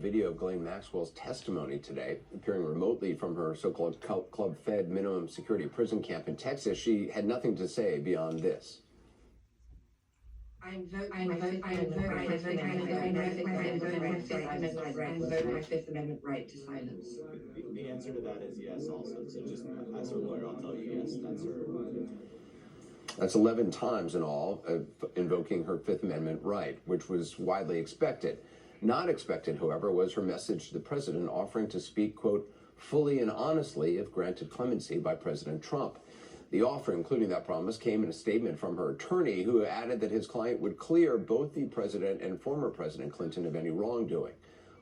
video of Ghislaine Maxwell's testimony today. Appearing remotely from her so-called Club Fed minimum security prison camp in Texas, she had nothing to say beyond this. I invoke my Fifth Amendment right to silence. The answer to that is yes also. So just as her lawyer, I'll tell you yes, that's her. That's 11 times in all, invoking her Fifth Amendment right, which was widely expected. Not expected, however, was her message to the president offering to speak, quote, fully and honestly if granted clemency by President Trump. The offer, including that promise, came in a statement from her attorney, who added that his client would clear both the president and former President Clinton of any wrongdoing.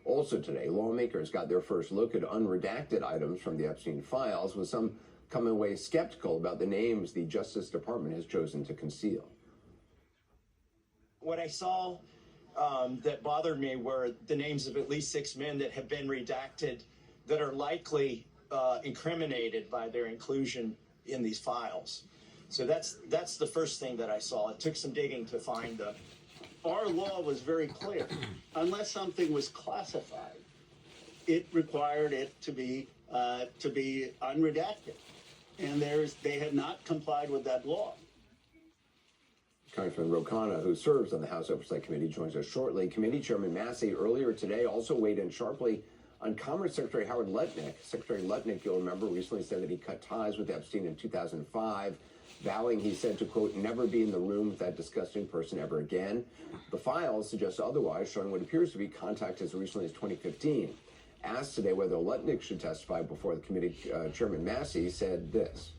Also today, lawmakers got their first look at unredacted items from the Epstein files, with some coming away skeptical about the names the Justice Department has chosen to conceal. What I saw that bothered me were the names of at least 6 men that have been redacted that are likely incriminated by their inclusion in these files. So that's the first thing that I saw. It took some digging to find them. Our law was very clear. Unless something was classified, it required it to be unredacted. And they have not complied with that law. Congressman Ro Khanna, who serves on the House Oversight Committee, joins us shortly. Committee Chairman Massey earlier today also weighed in sharply on Commerce Secretary Howard Lutnick. Secretary Lutnick, you'll remember, recently said that he cut ties with Epstein in 2005, vowing, he said, to, quote, never be in the room with that disgusting person ever again. The files suggest otherwise, showing what appears to be contact as recently as 2015. Asked today whether Lutnick should testify before the committee, Chairman Massey said this.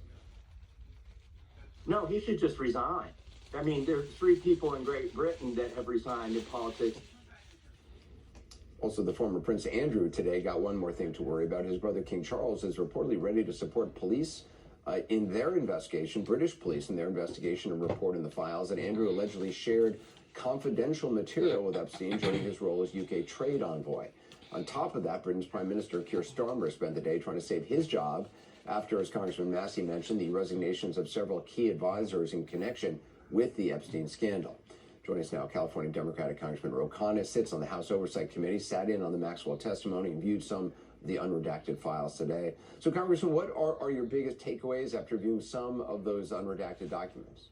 No, he should just resign. I mean, there are 3 people in Great Britain that have resigned in politics. Also, the former Prince Andrew today got one more thing to worry about. His brother King Charles is reportedly ready to support police in their investigation, British police in their investigation and report in the files that Andrew allegedly shared confidential material with Epstein during his role as UK trade envoy. On top of that, Britain's Prime Minister Keir Starmer spent the day trying to save his job after, as Congressman Massey mentioned, the resignations of several key advisors in connection with the Epstein scandal. Joining us now, California Democratic Congressman Ro Khanna sits on the House Oversight Committee, sat in on the Maxwell testimony, and viewed some of the unredacted files today. So, Congressman, what are your biggest takeaways after viewing some of those unredacted documents?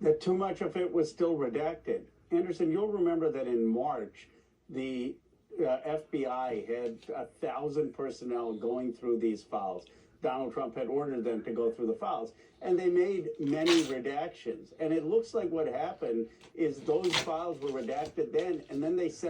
That too much of it was still redacted. Anderson, you'll remember that in March, the FBI had 1,000 personnel going through these files. Donald Trump had ordered them to go through the files, and they made many redactions. And it looks like what happened is those files were redacted then, and then they sent